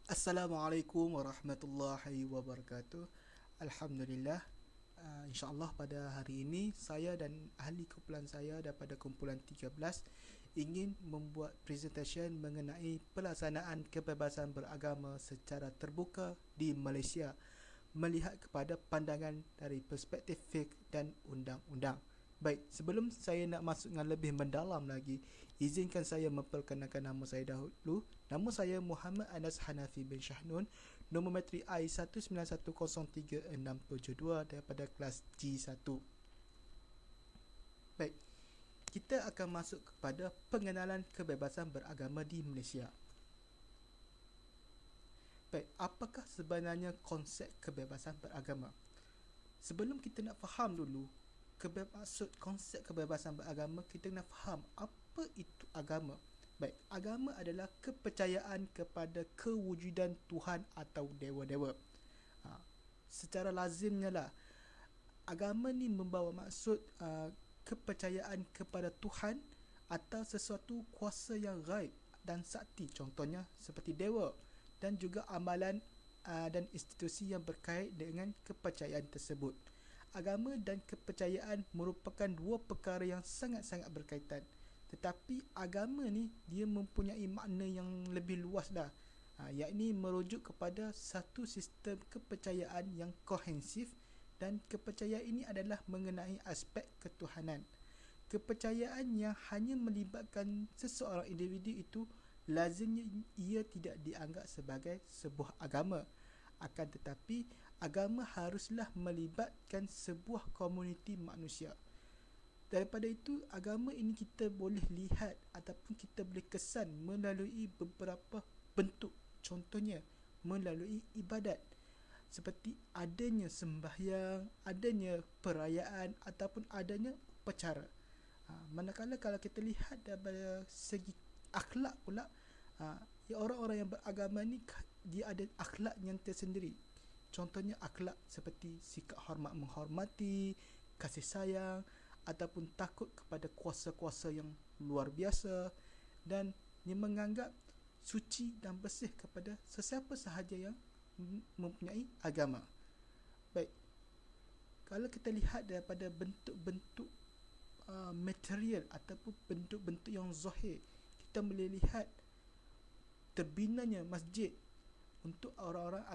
Assalamualaikum warahmatullahi wabarakatuh. Alhamdulillah. InsyaAllah pada hari ini saya dan ahli kumpulan saya daripada kumpulan 13 ingin membuat presentation mengenai pelaksanaan kebebasan beragama secara terbuka di Malaysia, melihat kepada pandangan dari perspektif fiqh dan undang-undang. Baik, sebelum saya nak masuk dengan lebih mendalam lagi, izinkan saya memperkenalkan nama saya dahulu. Nama saya Muhammad Anas Hanafi bin Shahnun, nomometri I1910367 daripada kelas G1. Baik, kita akan masuk kepada pengenalan kebebasan beragama di Malaysia. Baik, apakah sebenarnya konsep kebebasan beragama? Sebelum kita nak faham dulu maksud konsep kebebasan beragama, kita nak faham apa itu agama. Baik, agama adalah kepercayaan kepada kewujudan Tuhan atau dewa-dewa. Secara lazimnya lah, agama ni membawa maksud kepercayaan kepada Tuhan atau sesuatu kuasa yang gaib dan sakti, contohnya seperti dewa, dan juga amalan dan institusi yang berkait dengan kepercayaan tersebut. Agama dan kepercayaan merupakan dua perkara yang sangat-sangat berkaitan. Tetapi agama ni dia mempunyai makna yang lebih luas dah. Yakni merujuk kepada satu sistem kepercayaan yang kohensif, dan kepercayaan ini adalah mengenai aspek ketuhanan. Kepercayaan yang hanya melibatkan seseorang individu itu lazimnya ia tidak dianggap sebagai sebuah agama. Akan tetapi, agama haruslah melibatkan sebuah komuniti manusia. Daripada itu, agama ini kita boleh lihat ataupun kita boleh kesan melalui beberapa bentuk. Contohnya, melalui ibadat, seperti adanya sembahyang, adanya perayaan ataupun adanya upacara. Manakala kalau kita lihat daripada segi akhlak pula, orang-orang yang beragama ni dia ada akhlak yang tersendiri. Contohnya akhlak seperti sikap hormat menghormati, kasih sayang, ataupun takut kepada kuasa-kuasa yang luar biasa, dan dia menganggap suci dan bersih kepada sesiapa sahaja yang mempunyai agama. Baik, kalau kita lihat daripada bentuk-bentuk material ataupun bentuk-bentuk yang zahir, kita boleh lihat terbinanya masjid untuk orang-orang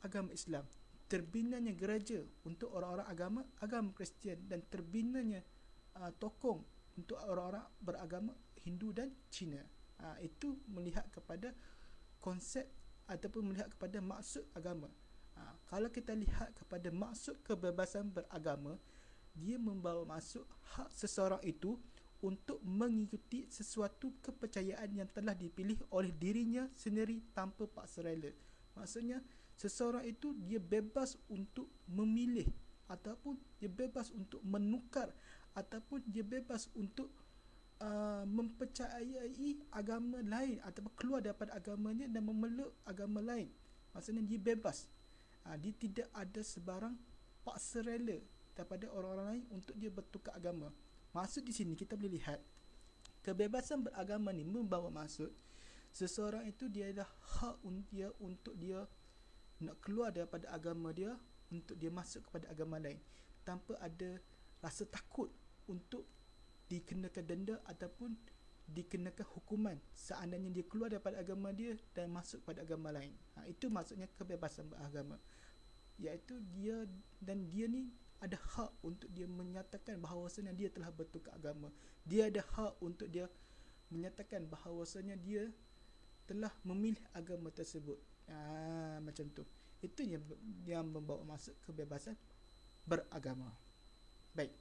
agama Islam, terbinanya gereja untuk orang-orang agama Kristian, dan terbinanya tokong untuk orang-orang beragama Hindu dan Cina. Itu melihat kepada konsep ataupun melihat kepada maksud agama. Kalau kita lihat kepada maksud kebebasan beragama, dia membawa maksud hak seseorang itu untuk mengikuti sesuatu kepercayaan yang telah dipilih oleh dirinya sendiri tanpa paksa rela. Maksudnya, seseorang itu dia bebas untuk memilih, ataupun dia bebas untuk menukar, ataupun dia bebas untuk mempercayai agama lain ataupun keluar daripada agamanya dan memeluk agama lain. Maksudnya dia bebas. Dia tidak ada sebarang paksa rela daripada orang-orang lain untuk dia bertukar agama. Maksud di sini kita boleh lihat kebebasan beragama ni membawa maksud seseorang itu dia ada hak dia untuk dia nak keluar daripada agama dia untuk dia masuk kepada agama lain tanpa ada rasa takut untuk dikenakan denda ataupun dikenakan hukuman seandainya dia keluar daripada agama dia dan masuk pada agama lain. Itu maksudnya kebebasan beragama, iaitu dia ni ada hak untuk dia menyatakan bahawasanya dia telah bertukar agama. Dia ada hak untuk dia menyatakan bahawasanya dia telah memilih agama tersebut. Macam tu. Itu yang membawa masuk kebebasan beragama. Baik,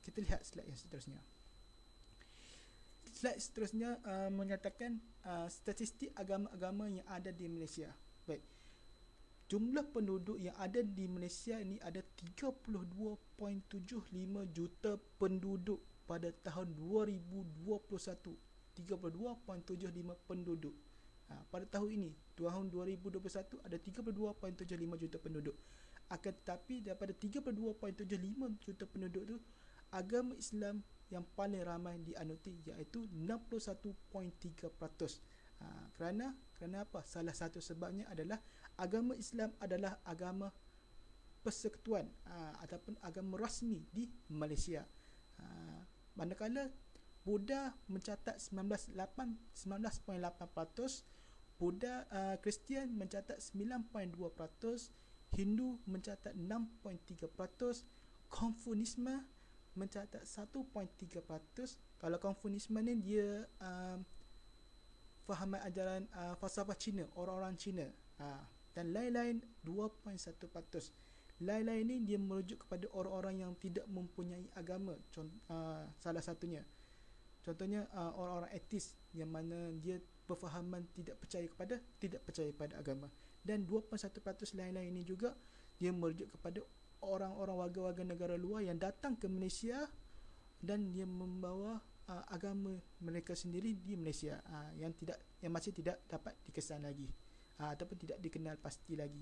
kita lihat slide yang seterusnya. Slide seterusnya menyatakan statistik agama-agama yang ada di Malaysia. Baik, jumlah penduduk yang ada di Malaysia ini ada 32.75 juta penduduk pada tahun 2021. 32.75 penduduk. Pada tahun ini, tahun 2021, ada 32.75 juta penduduk. Akan tetapi daripada 32.75 juta penduduk tu, agama Islam yang paling ramai dianuti iaitu 61.3%. Kerana apa? Salah satu sebabnya adalah agama Islam adalah agama persekutuan ataupun agama rasmi di Malaysia. Manakala Buddha mencatat 19.8%, Buddha Kristian mencatat 9.2%, Hindu mencatat 6.3%, Konfusianisme mencatat 1.3%. Kalau Konfusianisme ni dia fahaman ajaran falsafah Cina, orang-orang Cina. Dan lain-lain 2.1%. Lain-lain ni dia merujuk kepada orang-orang yang tidak mempunyai agama. Salah satunya, contohnya orang-orang etis, yang mana dia berfahaman tidak percaya pada agama. Dan 2.1% lain-lain ini juga dia merujuk kepada orang-orang warga-warga negara luar yang datang ke Malaysia dan dia membawa agama mereka sendiri di Malaysia, yang masih tidak dapat dikesan lagi, ataupun tidak dikenal pasti lagi.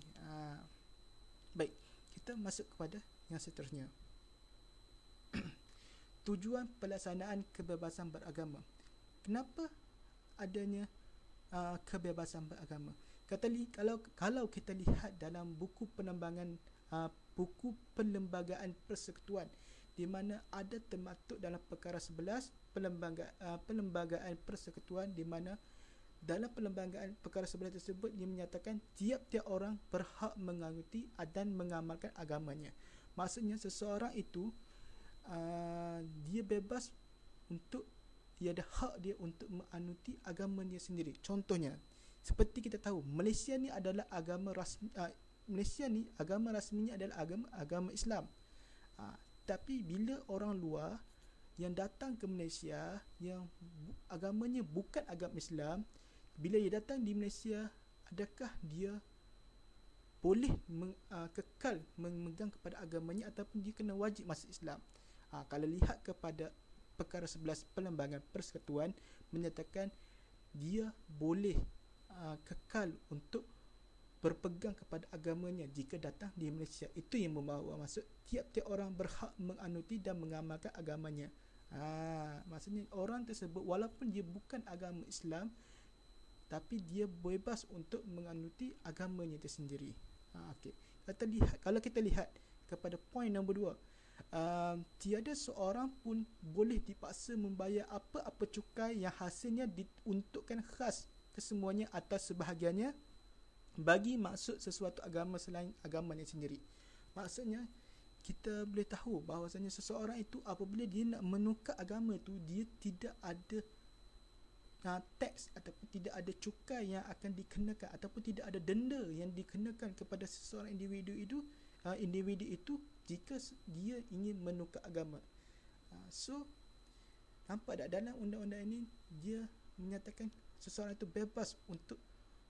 Baik, kita masuk kepada yang seterusnya. Tujuan pelaksanaan kebebasan beragama. Kenapa adanya kebebasan beragama? Kalau kita lihat dalam buku Perlembagaan Persekutuan, di mana ada termaktub dalam perkara 11 Perlembagaan Persekutuan, di mana dalam perlembagaan perkara 11 tersebut dia menyatakan tiap-tiap orang berhak menganuti dan mengamalkan agamanya. Maksudnya seseorang itu dia bebas untuk, dia ada hak dia untuk menganuti agama dia sendiri. Contohnya, seperti kita tahu, Malaysia ni adalah agama rasmi, Malaysia ni agama rasminya adalah agama Islam. Tapi bila orang luar yang datang ke Malaysia yang agamanya bukan agama Islam, bila dia datang di Malaysia, adakah dia boleh kekal memegang kepada agamanya ataupun dia kena wajib masuk Islam? Kalau lihat kepada perkara 11 Perlembagaan Persekutuan menyatakan dia boleh kekal untuk berpegang kepada agamanya jika datang di Malaysia. Itu yang membawa maksud tiap-tiap orang berhak menganuti dan mengamalkan agamanya. Maksudnya orang tersebut walaupun dia bukan agama Islam, tapi dia bebas untuk menganuti agamanya itu sendiri. Okey. Kalau kita lihat kepada poin nombor 2, tiada seorang pun boleh dipaksa membayar apa-apa cukai yang hasilnya diuntukkan khas kesemuanya atau sebahagiannya bagi maksud sesuatu agama selain agamanya sendiri. Maksudnya kita boleh tahu bahawasanya seseorang itu apabila dia nak menukar agama itu, dia tidak ada teks ataupun tidak ada cukai yang akan dikenakan ataupun tidak ada denda yang dikenakan kepada seseorang individu itu jika dia ingin menukar agama. So nampak tak dalam undang-undang ini dia menyatakan seseorang itu bebas untuk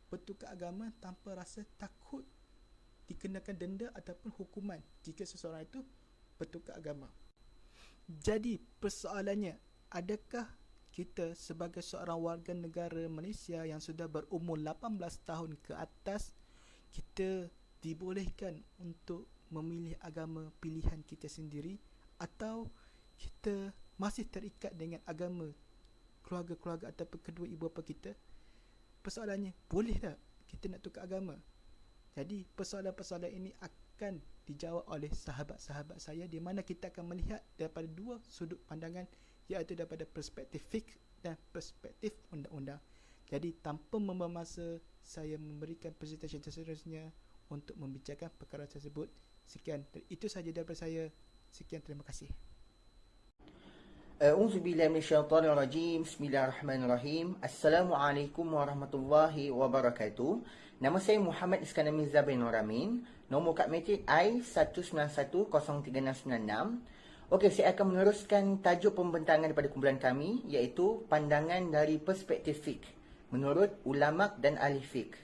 bertukar agama tanpa rasa takut dikenakan denda ataupun hukuman jika seseorang itu bertukar agama. Jadi persoalannya, adakah kita sebagai seorang warga negara Malaysia yang sudah berumur 18 tahun ke atas, kita dibolehkan untuk memilih agama pilihan kita sendiri, atau kita masih terikat dengan agama keluarga-keluarga ataupun kedua ibu bapa kita? Persoalannya, boleh tak kita nak tukar agama? Jadi persoalan-persoalan ini akan dijawab oleh sahabat-sahabat saya, di mana kita akan melihat daripada dua sudut pandangan, iaitu daripada perspektif fiqh dan perspektif undang-undang. Jadi tanpa membuang masa, saya memberikan presentasi seterusnya untuk membicarakan perkara tersebut. Sekian, itu sahaja daripada saya. Sekian, terima kasih. A'udzubillahi minasyaitonirrajim. Bismillahirrahmanirrahim. Assalamualaikum warahmatullahi wabarakatuh. Nama saya Muhammad Iskandar Mirza bin Noramin. Nombor kad matrik I1910366. Okey, saya akan meneruskan tajuk pembentangan daripada kumpulan kami, iaitu pandangan dari perspektif fiqh menurut ulama dan ahli fiqh.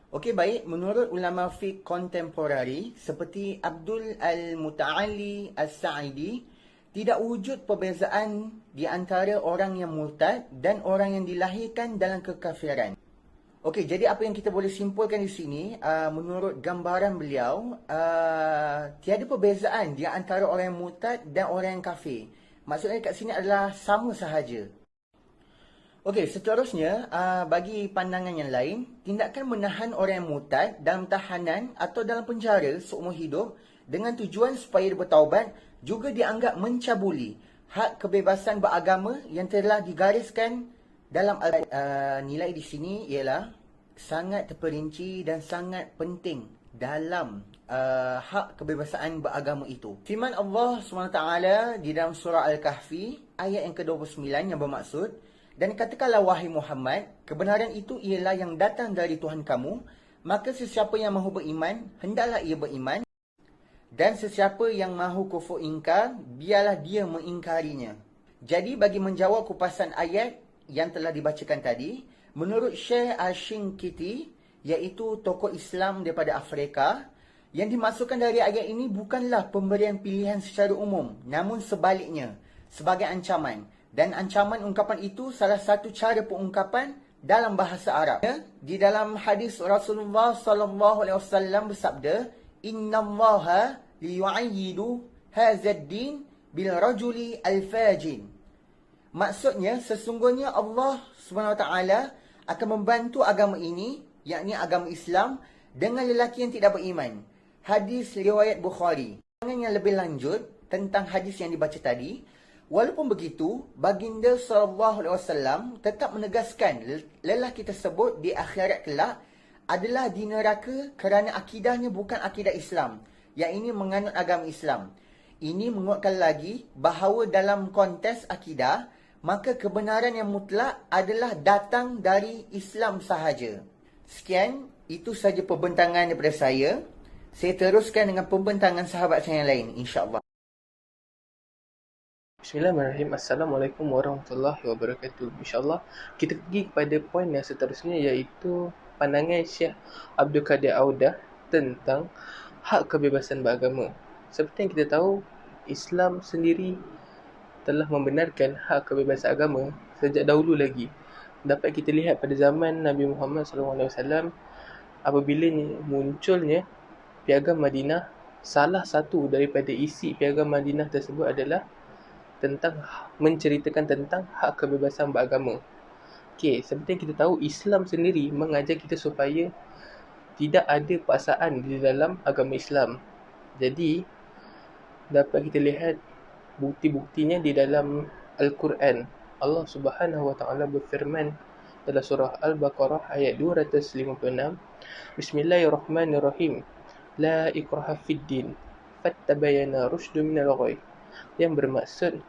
Okey, baik, menurut ulama fiqh kontemporari seperti Abdul Al-Muta'ali As-Sa'idi, tidak wujud perbezaan di antara orang yang murtad dan orang yang dilahirkan dalam kekafiran. Okey, jadi apa yang kita boleh simpulkan di sini, menurut gambaran beliau, tiada perbezaan di antara orang yang murtad dan orang yang kafir. Maksudnya kat sini adalah sama sahaja. Okey, seterusnya, bagi pandangan yang lain, tindakan menahan orang yang murtad dalam tahanan atau dalam penjara seumur hidup dengan tujuan supaya dia bertaubat juga dianggap mencabuli hak kebebasan beragama yang telah digariskan dalam nilai di sini ialah sangat terperinci dan sangat penting dalam hak kebebasan beragama itu. Firman Allah SWT di dalam surah Al-Kahfi ayat yang ke-29 yang bermaksud, dan katakanlah wahai Muhammad, kebenaran itu ialah yang datang dari Tuhan kamu, maka sesiapa yang mahu beriman, hendaklah ia beriman, dan sesiapa yang mahu kufur ingkar, biarlah dia mengingkarinya. Jadi bagi menjawab kupasan ayat yang telah dibacakan tadi, menurut Syekh Al-Shinkiti, iaitu tokoh Islam daripada Afrika, yang dimaksudkan dari ayat ini bukanlah pemberian pilihan secara umum, namun sebaliknya, sebagai ancaman. Dan ancaman ungkapan itu salah satu cara pengungkapan dalam bahasa Arab. Di dalam hadis Rasulullah SAW bersabda, "Innallaha liyu'ayyidu hadzal din bil rajuli al-fajin." Maksudnya, sesungguhnya Allah SWT akan membantu agama ini, yakni agama Islam, dengan lelaki yang tidak beriman. Hadis riwayat Bukhari. Yang lebih lanjut tentang hadis yang dibaca tadi, walaupun begitu, baginda SAW tetap menegaskan lelaki tersebut di akhirat kelak adalah di neraka kerana akidahnya bukan akidah Islam, yang ini menganut agama Islam. Ini menguatkan lagi bahawa dalam konteks akidah, maka kebenaran yang mutlak adalah datang dari Islam sahaja. Sekian, itu saja pembentangan daripada saya. Saya teruskan dengan pembentangan sahabat saya yang lain, insya-Allah. Bismillahirrahmanirrahim. Assalamualaikum warahmatullahi wabarakatuh. InsyaAllah kita pergi kepada poin yang seterusnya, iaitu pandangan Syekh Abdul Qadir Audah tentang hak kebebasan beragama. Seperti yang kita tahu, Islam sendiri telah membenarkan hak kebebasan agama sejak dahulu lagi. Dapat kita lihat pada zaman Nabi Muhammad SAW, apabila munculnya Piagam Madinah, salah satu daripada isi Piagam Madinah tersebut adalah tentang menceritakan tentang hak kebebasan beragama. Okey, seperti yang kita tahu, Islam sendiri mengajar kita supaya tidak ada paksaan di dalam agama Islam. Jadi, dapat kita lihat bukti-buktinya di dalam Al-Quran. Allah Subhanahu Wa Taala berfirman dalam surah Al-Baqarah ayat 256, Bismillahirrahmanirrahim. La ikraha fid din, fattabayana rusydu minal ghayy. Yang bermaksud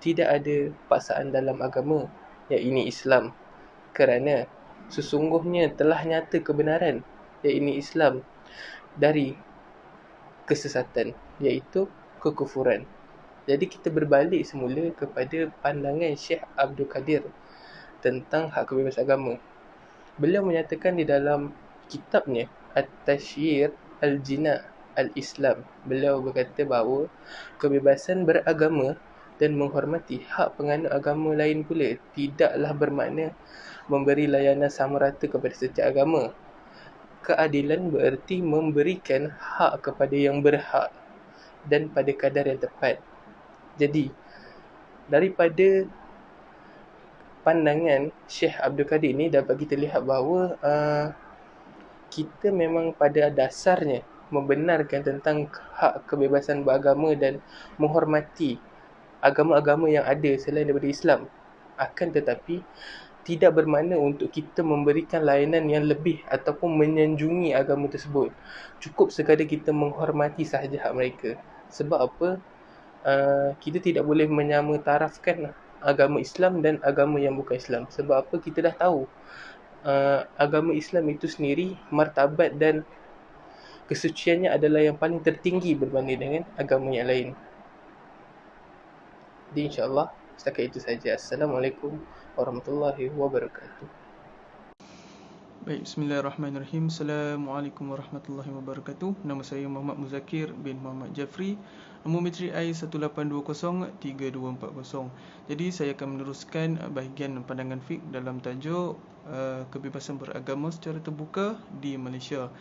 tidak ada paksaan dalam agama, iaitu Islam, kerana sesungguhnya telah nyata kebenaran, iaitu Islam, dari kesesatan, iaitu kekufuran. Jadi kita berbalik semula kepada pandangan Syekh Abdul Qadir tentang hak kebebasan agama. Beliau menyatakan di dalam kitabnya At-Tashyir Al-Jina' Al-Islam, beliau berkata bahawa kebebasan beragama dan menghormati hak penganut agama lain pula tidaklah bermakna memberi layanan sama rata kepada setiap agama. Keadilan bererti memberikan hak kepada yang berhak dan pada kadar yang tepat. Jadi, daripada pandangan Syekh Abdul Qadir ni dapat kita lihat bahawa kita memang pada dasarnya membenarkan tentang hak kebebasan beragama dan menghormati agama-agama yang ada selain daripada Islam. Akan tetapi, tidak bermakna untuk kita memberikan layanan yang lebih ataupun menyanjungi agama tersebut. Cukup sekadar kita menghormati sahaja hak mereka. Sebab apa? Kita tidak boleh menyamatarafkan agama Islam dan agama yang bukan Islam. Sebab apa? Kita dah tahu agama Islam itu sendiri, martabat dan kesuciannya adalah yang paling tertinggi berbanding dengan agama yang lain. Jadi insyaAllah setakat itu saja. Assalamualaikum warahmatullahi wabarakatuh. Baik, bismillahirrahmanirrahim. Assalamualaikum warahmatullahi wabarakatuh. Nama saya Muhammad Muzakir bin Muhammad Jafri. Nombor materi I18203240. Jadi saya akan meneruskan bahagian pandangan fiqh dalam tajuk kebebasan beragama secara terbuka di Malaysia.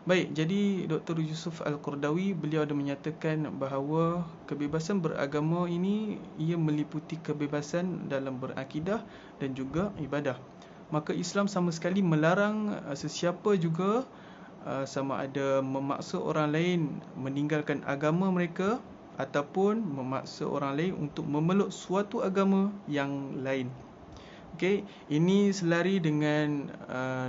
Baik, jadi Dr. Yusuf Al-Qardawi, beliau ada menyatakan bahawa kebebasan beragama ini ia meliputi kebebasan dalam berakidah dan juga ibadah. Maka Islam sama sekali melarang sesiapa juga sama ada memaksa orang lain meninggalkan agama mereka ataupun memaksa orang lain untuk memeluk suatu agama yang lain. Okey, ini selari dengan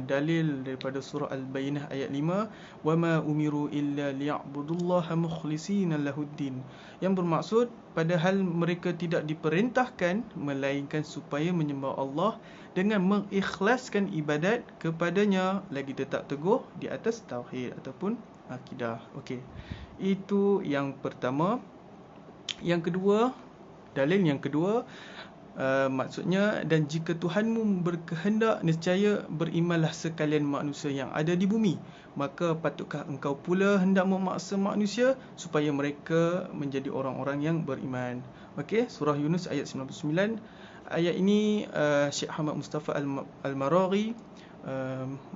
dalil daripada surah Al-Bayyinah ayat 5, wama umiru illa liya'budullaha mukhlishina lahuddin, yang bermaksud padahal mereka tidak diperintahkan melainkan supaya menyembah Allah dengan mengikhlaskan ibadat kepadanya, lagi tetap teguh di atas tauhid ataupun akidah. Okey, itu yang pertama. Yang kedua, dalil yang kedua, maksudnya, dan jika Tuhanmu berkehendak, nescaya berimanlah sekalian manusia yang ada di bumi. Maka patutkah engkau pula hendak memaksa manusia supaya mereka menjadi orang-orang yang beriman. Okey, surah Yunus ayat 99. Ayat ini Syekh Ahmad Mustafa Al-Maraghi,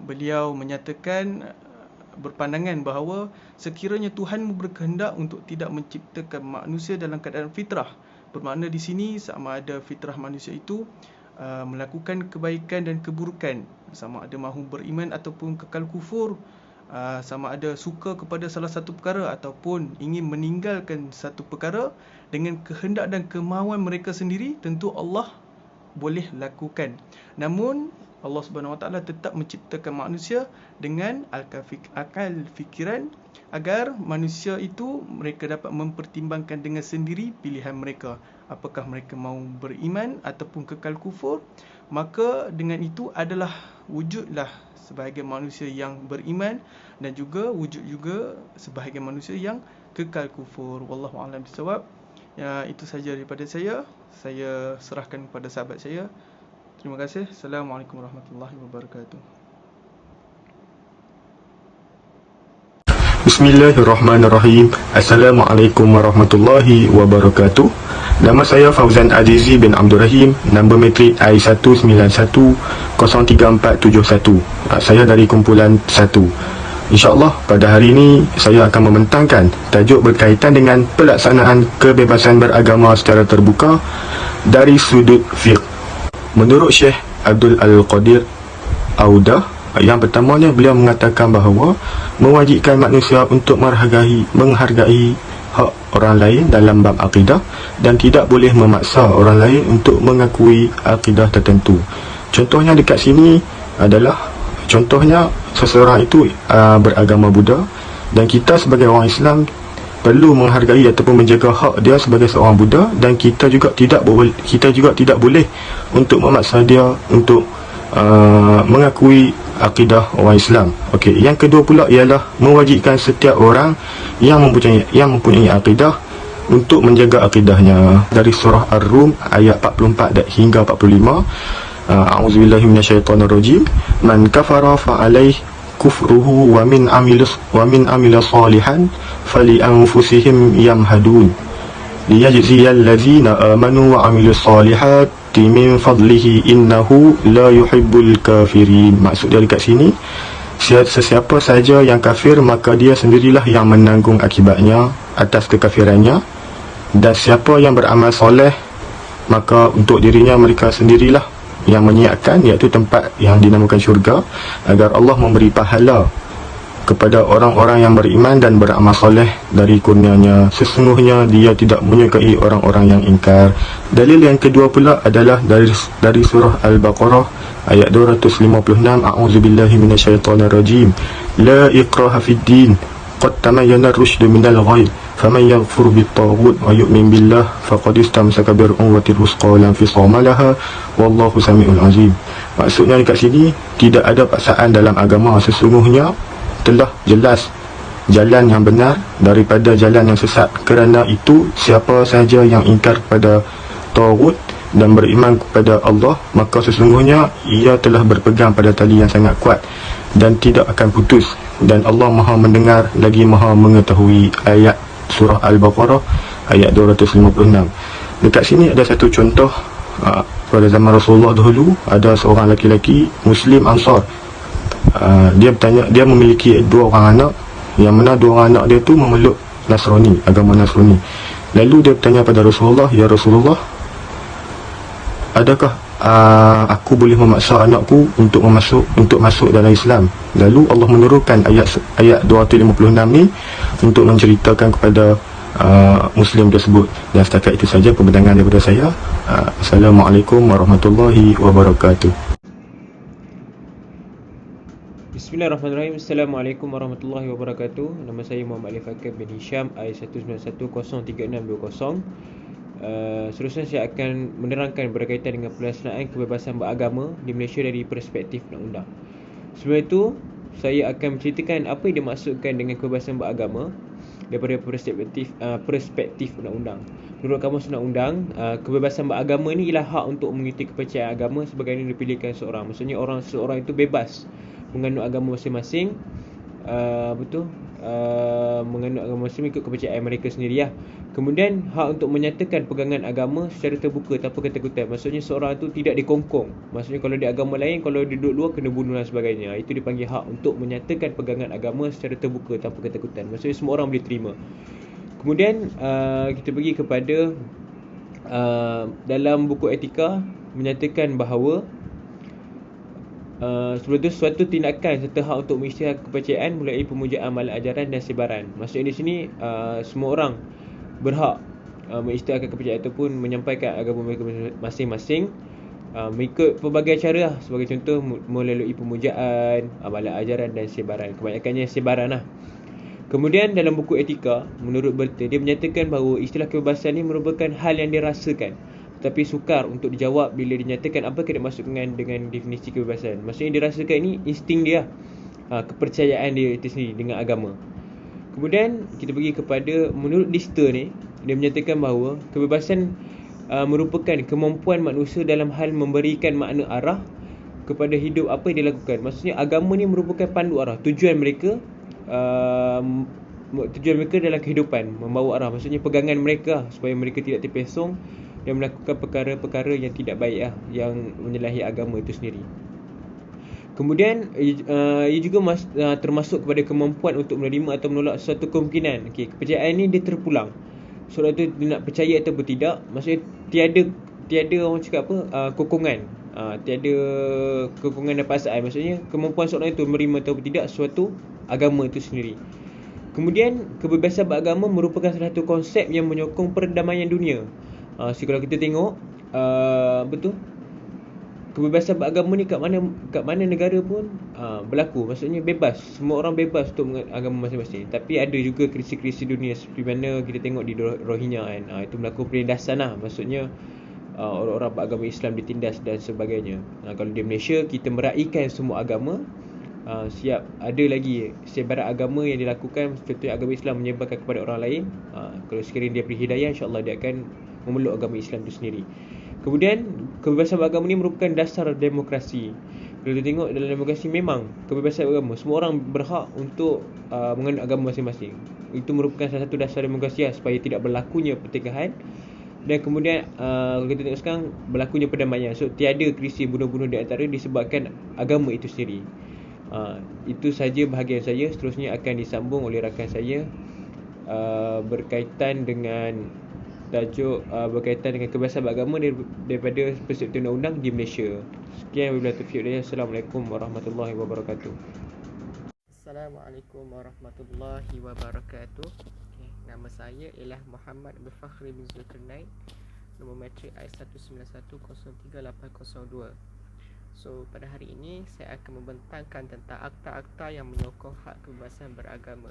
beliau menyatakan berpandangan bahawa sekiranya Tuhanmu berkehendak untuk tidak menciptakan manusia dalam keadaan fitrah, bermakna di sini sama ada fitrah manusia itu melakukan kebaikan dan keburukan, sama ada mahu beriman ataupun kekal kufur, sama ada suka kepada salah satu perkara ataupun ingin meninggalkan satu perkara dengan kehendak dan kemahuan mereka sendiri, tentu Allah boleh lakukan. Namun Allah Subhanahu Wa Taala tetap menciptakan manusia dengan akal fikiran agar manusia itu mereka dapat mempertimbangkan dengan sendiri pilihan mereka, apakah mereka mahu beriman ataupun kekal kufur. Maka dengan itu adalah wujudlah sebahagian manusia yang beriman dan juga wujud juga sebahagian manusia yang kekal kufur. Wallahu a'lam bissawab. Ya, itu saja daripada saya. Saya serahkan kepada sahabat saya. Terima kasih. Assalamualaikum warahmatullahi wabarakatuh. Bismillahirrahmanirrahim. Assalamualaikum warahmatullahi wabarakatuh. Nama saya Fauzan Azizi bin Abdul Rahim. Nombor matrik I191034771. Saya dari kumpulan 1. InsyaAllah pada hari ini saya akan membentangkan tajuk berkaitan dengan pelaksanaan kebebasan beragama secara terbuka dari sudut fiqh. Menurut Syekh Abdul Al-Qadir Audah, yang pertamanya beliau mengatakan bahawa mewajibkan manusia untuk menghargai hak orang lain dalam bab akidah dan tidak boleh memaksa orang lain untuk mengakui akidah tertentu. Contohnya dekat sini adalah, contohnya seseorang itu beragama Buddha dan kita sebagai orang Islam perlu menghargai ataupun menjaga hak dia sebagai seorang Buddha, dan kita juga tidak boleh untuk memaksa dia untuk mengakui akidah orang Islam. Okey, yang kedua pula ialah mewajibkan setiap orang yang mempunyai akidah untuk menjaga akidahnya. Dari surah Ar-Rum ayat 44 hingga 45. A'udzubillahi minasyaitonirrajim. Man kafara fa alaihi kufruhu wa min amila salihan fali anfusihim yamhadun liyajziyal ladzina amanu wa amilus salihati min fadlihi innahu la yuhibbul kafirin. Maksud dia dekat sini, sesiapa saja yang kafir maka dia sendirilah yang menanggung akibatnya atas kekafirannya, dan siapa yang beramal soleh maka untuk dirinya mereka sendirilah yang menyiapkan, iaitu tempat yang dinamakan syurga, agar Allah memberi pahala kepada orang-orang yang beriman dan beramal soleh dari kurnianya. Sesungguhnya dia tidak menyukai orang-orang yang ingkar. Dalil yang kedua pula adalah dari surah Al-Baqarah ayat 256. A'udzubillahi minasyaitonirrajim. La ikraha fid din. Qad tamayyana ar-rusydu minal ghayy. Faman yaghfur bit-taghut wa yu'min billah faqad istamsaka bir-urwatil wuthqa la infisama laha wallahu samiul azim. Maksudnya dekat sini tidak ada paksaan dalam agama. Sesungguhnya telah jelas jalan yang benar daripada jalan yang sesat. Kerana itu siapa saja yang ingkar kepada taghut dan beriman kepada Allah, maka sesungguhnya ia telah berpegang pada tali yang sangat kuat dan tidak akan putus, dan Allah Maha mendengar lagi Maha mengetahui. Ayat surah Al-Baqarah ayat 256. Dekat sini ada satu contoh. Pada zaman Rasulullah dahulu ada seorang lelaki Muslim Ansar. dia bertanya, dia memiliki 2 orang anak, yang mana 2 orang anak dia tu memeluk Nasrani, agama Nasrani. Lalu dia bertanya pada Rasulullah, "Ya Rasulullah, adakah aku boleh memaksa anakku untuk masuk dalam Islam?" Lalu Allah menurunkan ayat 256 ni untuk menceritakan kepada Muslim tersebut. Dan setakat itu saja pembentangan daripada saya. Assalamualaikum warahmatullahi wabarakatuh. Bismillahirrahmanirrahim. Assalamualaikum warahmatullahi wabarakatuh. Nama saya Muhammad Alif Akib bin Hisham, I1910320. Seterusnya saya akan menerangkan berkaitan dengan pelaksanaan kebebasan beragama di Malaysia dari perspektif undang-undang. Sebelum itu, saya akan menceritakan apa yang dimaksudkan dengan kebebasan beragama daripada perspektif undang-undang. Menurut Kamus Undang-Undang, kebebasan beragama ni ialah hak untuk mengikuti kepercayaan agama sebagaimana dipilihkan seorang. Maksudnya seorang itu bebas menganut agama masing-masing, menganut agama masing-masing ikut kepercayaan mereka sendiri lah. Kemudian hak untuk menyatakan pegangan agama secara terbuka tanpa ketakutan. Maksudnya seorang tu tidak dikongkong. Maksudnya kalau dia agama lain, kalau dia duduk luar kena bunuh dan sebagainya. Itu dipanggil hak untuk menyatakan pegangan agama secara terbuka tanpa ketakutan. Maksudnya semua orang boleh terima. Kemudian kita pergi kepada dalam buku etika menyatakan bahawa sebelum itu suatu tindakan serta hak untuk mengisytiharkan kepercayaan mulai pemujaan malah ajaran dan sebaran. Maksudnya di sini semua orang berhak mengisytiharkan kepercayaan ataupun menyampaikan agama mereka masing-masing mengikut pelbagai cara lah. Sebagai contoh melalui pemujaan, amalan ajaran dan sebaran. Kebanyakannya sebaran lah. Kemudian dalam buku etika, menurut Bertha, dia menyatakan bahawa istilah kebebasan ni merupakan hal yang dirasakan, tapi sukar untuk dijawab bila dinyatakan apa yang dimaksudkan dengan definisi kebebasan. Maksudnya dirasakan ini insting dia, kepercayaan dia itu sendiri dengan agama. Kemudian kita pergi kepada menurut Lister ni, dia menyatakan bahawa kebebasan merupakan kemampuan manusia dalam hal memberikan makna arah kepada hidup apa yang dilakukan. Maksudnya agama ni merupakan pandu arah, tujuan mereka dalam kehidupan, membawa arah. Maksudnya pegangan mereka supaya mereka tidak terpesong dan melakukan perkara-perkara yang tidak baik yang menyalahi agama itu sendiri. Kemudian ia juga termasuk kepada kemampuan untuk menerima atau menolak suatu kemungkinan. Kepercayaan ni dia terpulang. Seorang tu dia nak percaya ataupun tidak. Maksudnya tiada orang cakap kokongan. Tiada kokongan dan paksaan. Maksudnya kemampuan seorang itu menerima ataupun tidak suatu agama itu sendiri. Kemudian kebebasan beragama merupakan salah satu konsep yang menyokong perdamaian dunia. So kalau kita tengok betul, kebebasan beragama ni kat mana negara pun berlaku. Maksudnya bebas, semua orang bebas untuk menganut agama masing-masing. Tapi ada juga krisis-krisis dunia seperti mana kita tengok di Rohingya kan. Itu berlaku penindasan lah. Maksudnya orang-orang beragama Islam ditindas dan sebagainya. Kalau di Malaysia kita meraihkan semua agama, siap ada lagi sebaran agama yang dilakukan. Contohnya agama Islam menyebarkan kepada orang lain. Kalau sekiranya dia beri hidayah, insya-Allah dia akan memeluk agama Islam itu sendiri. Kemudian kebebasan beragama ni merupakan dasar demokrasi. Kalau kita tengok dalam demokrasi, memang kebebasan beragama, semua orang berhak untuk menganut agama masing-masing. Itu merupakan salah satu dasar demokrasi supaya tidak berlakunya pertikaian. Dan kemudian kalau kita tengok sekarang, berlakunya perdamaian. So tiada krisis bunuh-bunuh di antara disebabkan agama itu sendiri. Itu saja bahagian saya. Seterusnya akan disambung oleh rakan saya berkaitan dengan tajuk berkaitan dengan kebebasan beragama daripada perspektif undang-undang di Malaysia. Sekian, wabillahi taufiq. Assalamualaikum warahmatullahi wabarakatuh. Assalamualaikum warahmatullahi wabarakatuh. Nama saya ialah Muhammad Fakhri bin Zulkarnain. Nombor matrik I191038002. So pada hari ini saya akan membentangkan tentang akta-akta yang menyokong hak kebebasan beragama.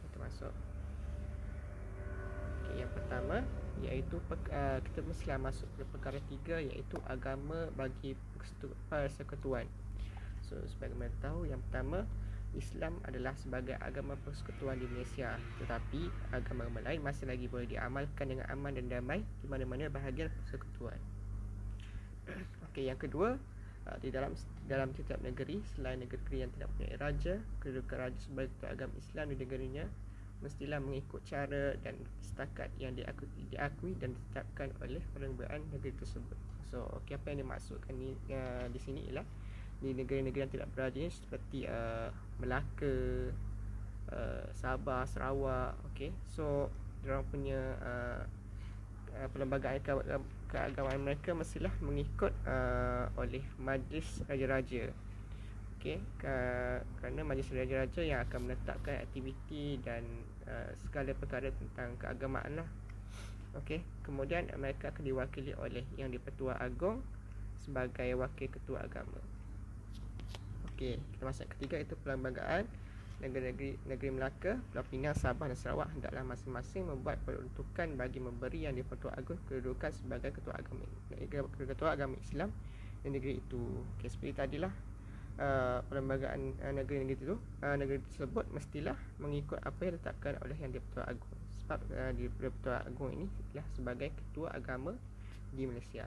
Kita masuk. Yang pertama iaitu kita mestilah masuk ke perkara 3, iaitu agama bagi persekutuan. So sebagaimana tahu, yang pertama, Islam adalah sebagai agama persekutuan di Malaysia, tetapi agama-agama lain masih lagi boleh diamalkan dengan aman dan damai di mana-mana bahagian persekutuan. Okey, yang kedua, di dalam setiap negeri selain negeri yang tidak punya raja, kedudukan raja sebagai agama Islam di negerinya mestilah mengikut cara dan setakat yang diakui dan ditetapkan oleh perlembagaan negeri tersebut. So, apa yang dimaksudkan di sini ialah di negeri-negeri yang tidak beraja ni seperti Melaka, Sabah, Sarawak. Okey, so diorang punya perlembagaan keagamaan mereka mestilah mengikut oleh majlis raja-raja. Okey, kerana majlis raja-raja yang akan menetapkan aktiviti dan segala perkara tentang keagamaan lah. Okey, kemudian mereka akan diwakili oleh yang di-Pertua Agong sebagai wakil ketua agama. Okey, kita masuk ketiga, itu perlembagaan negeri Melaka, Pulau Pinang, Sabah dan Sarawak hendaklah masing-masing membuat peruntukan bagi memberi yang di-Pertua Agong kedudukan sebagai ketua agama Islam di negeri itu. Okey, seperti tadilah perlembagaan negeri tersebut mestilah mengikut apa yang ditetapkan oleh yang di-Pertua Agong. Sebab di Pertua Agong ini adalah sebagai ketua agama di Malaysia.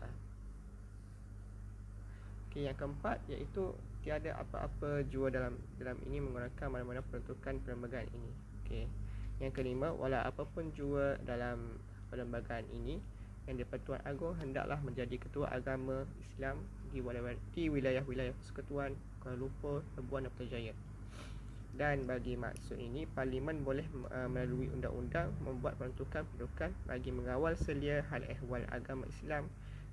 Okey, yang keempat iaitu tiada apa-apa jua dalam ini menggunakan mana-mana peruntukan perlembagaan ini. Okey. Yang kelima, walau apapun jua dalam perlembagaan ini, yang di-Pertuan Agong hendaklah menjadi ketua agama Islam di wilayah-wilayah persekutuan Kuala Lumpur, Labuan dan Putrajaya. Dan bagi maksud ini, Parlimen boleh melalui undang-undang membuat peruntukan-peruntukan bagi mengawal selia hal ehwal agama Islam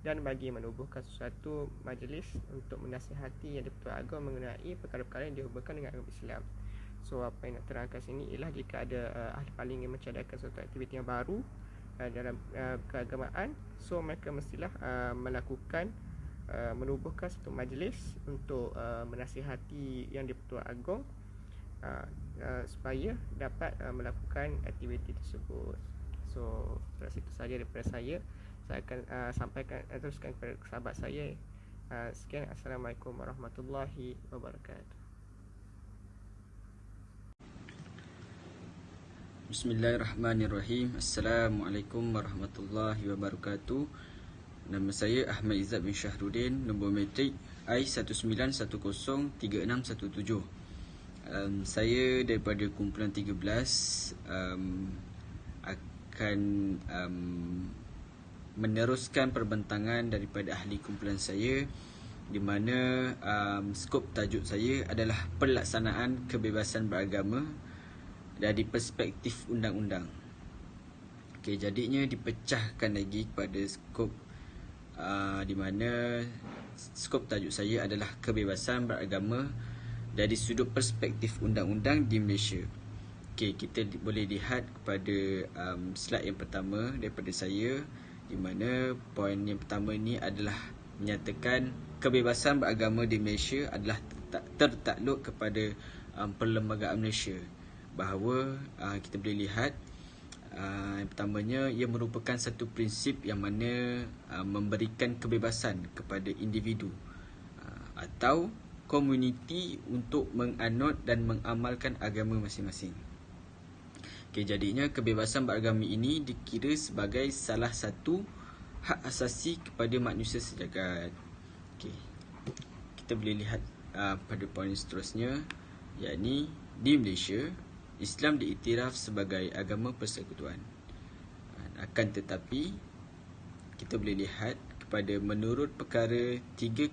dan bagi menubuhkan sesuatu majlis untuk menasihati yang di-Pertua Agong mengenai perkara-perkara yang dihubungkan dengan agama Islam. So apa yang nak terangkan sini ialah jika ada ahli paling yang mencadangkan suatu aktiviti yang baru dalam keagamaan, so mereka mestilah melakukan menubuhkan satu majlis untuk menasihati yang di-Pertua Agong supaya dapat melakukan aktiviti tersebut. So dari situ saja daripada saya akan teruskan kepada sahabat saya. Sekian, Assalamualaikum warahmatullahi wabarakatuh. Bismillahirrahmanirrahim. Assalamualaikum warahmatullahi wabarakatuh. Nama saya Ahmad Izzat bin Syahruddin, nombor matrik I19103617. Saya daripada kumpulan 13 akan meneruskan perbentangan daripada ahli kumpulan saya, di mana skop tajuk saya adalah pelaksanaan kebebasan beragama dari perspektif undang-undang. Okey, jadinya dipecahkan lagi kepada skop di mana skop tajuk saya adalah kebebasan beragama dari sudut perspektif undang-undang di Malaysia. Okey, kita boleh lihat kepada slide yang pertama daripada saya, di mana poin yang pertama ni adalah menyatakan kebebasan beragama di Malaysia adalah tertakluk kepada Perlembagaan Malaysia. Bahawa kita boleh lihat yang pertamanya, ia merupakan satu prinsip yang mana memberikan kebebasan kepada individu atau komuniti untuk menganut dan mengamalkan agama masing-masing. Okay, jadinya kebebasan beragama ini dikira sebagai salah satu hak asasi kepada manusia sejagat. Okay, kita boleh lihat pada poin seterusnya, yakni di Malaysia Islam diiktiraf sebagai agama persekutuan. Akan tetapi kita boleh lihat kepada menurut perkara 3-1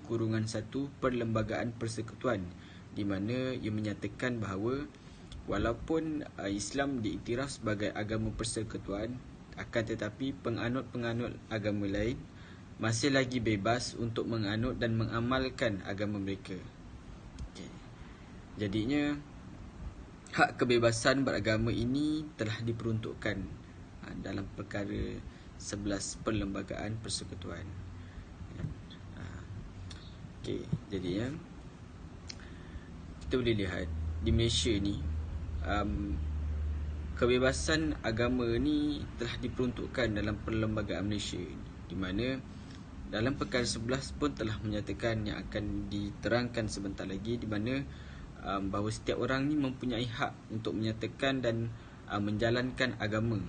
Perlembagaan Persekutuan, di mana ia menyatakan bahawa walaupun Islam diiktiraf sebagai agama persekutuan, akan tetapi penganut-penganut agama lain masih lagi bebas untuk menganut dan mengamalkan agama mereka. Okay. Jadinya hak kebebasan beragama ini telah diperuntukkan dalam perkara 11 Perlembagaan Persekutuan. Okey, jadi kita boleh lihat di Malaysia ni kebebasan agama ni telah diperuntukkan dalam Perlembagaan Malaysia, di mana dalam perkara 11 pun telah menyatakan yang akan diterangkan sebentar lagi, di mana bahawa setiap orang ni mempunyai hak untuk menyatakan dan menjalankan agama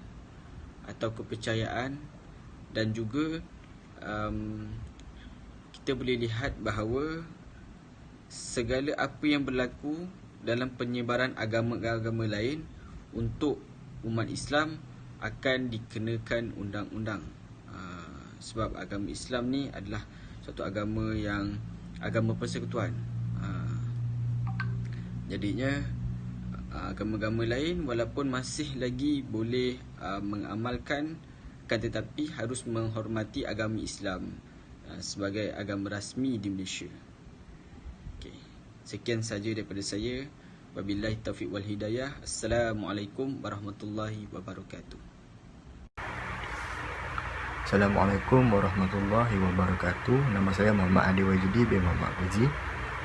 atau kepercayaan. Dan juga kita boleh lihat bahawa segala apa yang berlaku dalam penyebaran agama-agama lain untuk umat Islam akan dikenakan undang-undang. Sebab agama Islam ni adalah suatu agama yang agama persekutuan. Jadinya agama-agama lain walaupun masih lagi boleh mengamalkan, kan tetapi harus menghormati agama Islam sebagai agama rasmi di Malaysia. Okay. Sekian saja daripada saya. Wabillahi taufiq wal hidayah. Assalamualaikum warahmatullahi wabarakatuh. Assalamualaikum warahmatullahi wabarakatuh. Nama saya Muhammad Adi Wajidi bin Muhammad Uzi.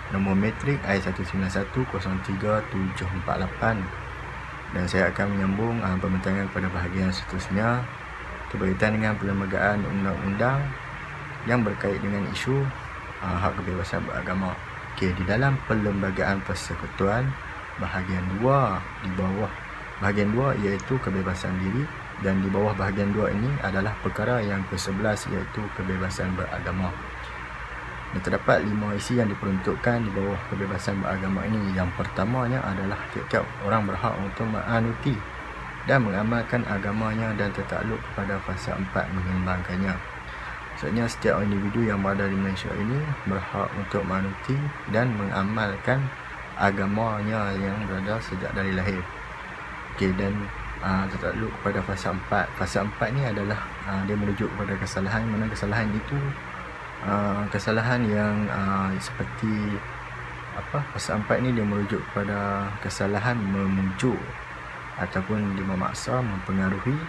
Nombor metrik I191037748. Dan saya akan menyambung pembentangan pada bahagian seterusnya berkaitan dengan perlembagaan undang-undang yang berkait dengan isu hak kebebasan beragama. Okey, di dalam perlembagaan persekutuan bahagian 2, di bawah bahagian 2 iaitu kebebasan diri, dan di bawah bahagian 2 ini adalah perkara yang ke-11 iaitu kebebasan beragama. Dan terdapat 5 isi yang diperuntukkan di bawah kebebasan beragama ini. Yang pertamanya adalah tiap-tiap orang berhak untuk menganuti dan mengamalkan agamanya dan tertakluk kepada fasa 4 mengembangkannya. Maksudnya setiap individu yang berada di Malaysia ini berhak untuk menganuti dan mengamalkan agamanya yang berada sejak dari lahir. Okey, dan tertakluk kepada fasa 4. Fasa 4 ni adalah dia merujuk kepada kesalahan, mana kesalahan itu kesalahan yang seperti fasa 4 ni dia merujuk kepada kesalahan memujuk ataupun memaksa mempengaruhi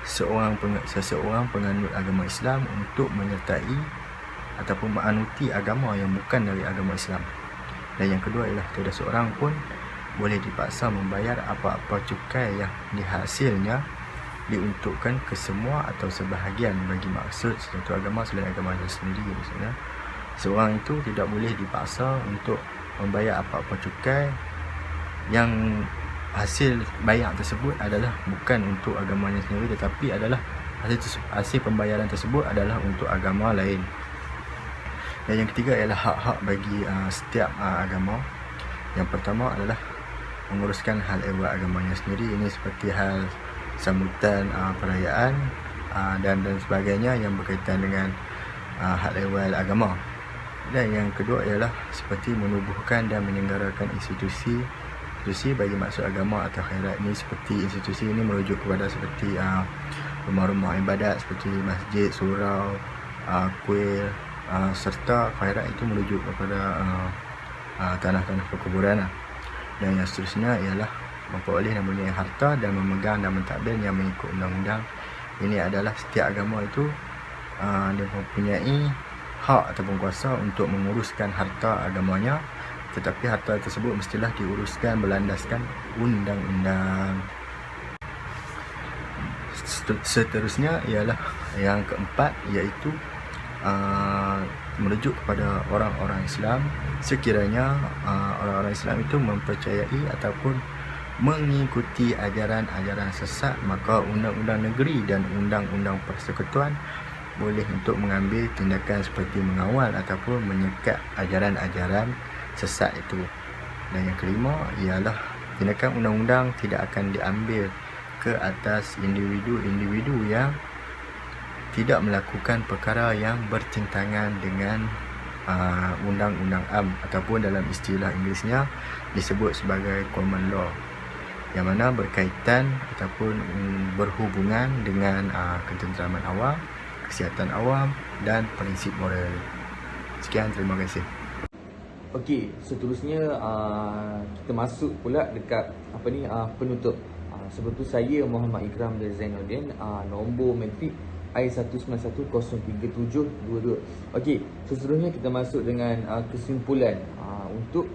seseorang penganut agama Islam untuk menyertai ataupun menganuti agama yang bukan dari agama Islam. Dan yang kedua ialah tiada seorang pun boleh dipaksa membayar apa-apa cukai yang dihasilnya diuntukkan ke semua atau sebahagian bagi maksud sesuatu agama selain agamanya sendiri. Maksudnya seorang itu tidak boleh dipaksa untuk membayar apa-apa cukai yang hasil bayar tersebut adalah bukan untuk agamanya sendiri, tetapi adalah hasil pembayaran tersebut adalah untuk agama lain. Dan yang ketiga ialah hak-hak bagi setiap agama. Yang pertama adalah menguruskan hal ehwal agamanya sendiri. Ini seperti hal sambutan perayaan dan sebagainya yang berkaitan dengan hal ehwal agama. Dan yang kedua ialah seperti menubuhkan dan menyelenggarakan institusi bagi maksud agama atau khairat. Ini seperti institusi ini merujuk kepada seperti rumah-rumah ibadat seperti masjid, surau, kuil, serta khairat itu merujuk kepada tanah-tanah perkuburan. Dan yang seterusnya ialah memperoleh dan mempunyai harta dan memegang dan mentadbir yang mengikut undang-undang. Ini adalah setiap agama itu dia mempunyai hak ataupun kuasa untuk menguruskan harta agamanya, tetapi harta tersebut mestilah diuruskan berlandaskan undang-undang. Seterusnya ialah yang keempat, iaitu merujuk kepada orang-orang Islam. Sekiranya orang-orang Islam itu mempercayai ataupun mengikuti ajaran-ajaran sesat, maka undang-undang negeri dan undang-undang persekutuan boleh untuk mengambil tindakan seperti mengawal ataupun menyekat ajaran-ajaran sesat itu. Dan yang kelima ialah tindakan undang-undang tidak akan diambil ke atas individu-individu yang tidak melakukan perkara yang bertentangan dengan undang-undang am ataupun dalam istilah Inggerisnya disebut sebagai common law, yang mana berkaitan ataupun berhubungan dengan ketenteraman awam, kesihatan awam dan prinsip moral. Sekian, terima kasih. Okey, seterusnya kita masuk pula dekat penutup. Sebab tu saya Muhammad Ikram Zainuddin, nombor metrik I191037722. Okey, seterusnya kita masuk dengan kesimpulan untuk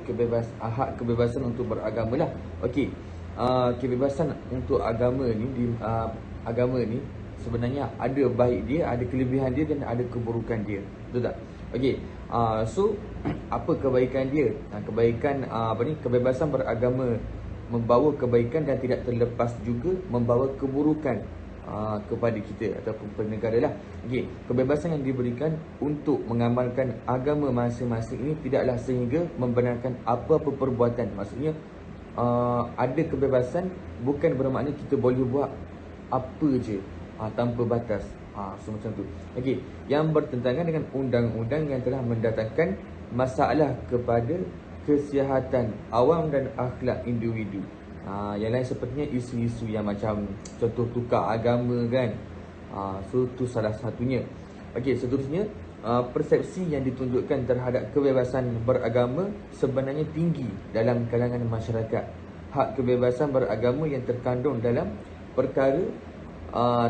hak kebebasan untuk beragama lah. Okey, kebebasan untuk agama ni sebenarnya ada baik dia, ada kelebihan dia dan ada keburukan dia. Betul tak? Okey. So apa kebaikan dia? Kebaikan kebebasan beragama membawa kebaikan dan tidak terlepas juga membawa keburukan kepada kita ataupun kepada negara lah. Okey, kebebasan yang diberikan untuk mengamalkan agama masing-masing ini tidaklah sehingga membenarkan apa-apa perbuatan. Maksudnya ada kebebasan bukan bermakna kita boleh buat apa je tanpa batas. So macam tu. Okey, yang bertentangan dengan undang-undang yang telah mendatangkan masalah kepada kesihatan awam dan akhlak individu. Yang lain sepertinya isu-isu yang macam contoh tukar agama kan. So tu salah satunya. Okey, seterusnya persepsi yang ditunjukkan terhadap kebebasan beragama sebenarnya tinggi dalam kalangan masyarakat. Hak kebebasan beragama yang terkandung dalam perkara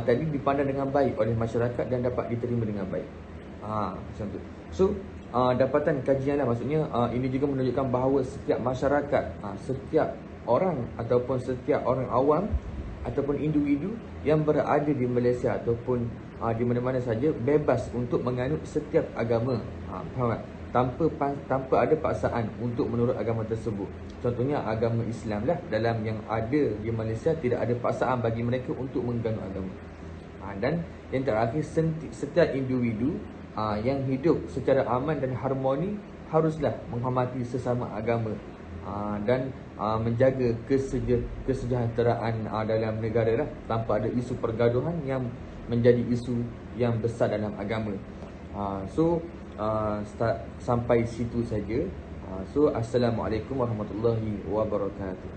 tadi dipandang dengan baik oleh masyarakat dan dapat diterima dengan baik. Macam tu. So dapatan kajian lah, maksudnya ini juga menunjukkan bahawa setiap masyarakat, setiap orang ataupun setiap orang awam ataupun individu yang berada di Malaysia ataupun di mana-mana saja bebas untuk menganut setiap agama. Faham tak? Tanpa ada paksaan untuk menurut agama tersebut. Contohnya agama Islam lah, dalam yang ada di Malaysia tidak ada paksaan bagi mereka untuk menganut agama. Dan yang terakhir, setiap individu yang hidup secara aman dan harmoni haruslah menghormati sesama agama dan menjaga kesejahteraan dalam negara lah, tanpa ada isu pergaduhan yang menjadi isu yang besar dalam agama. Sampai situ saja. Assalamualaikum warahmatullahi wabarakatuh.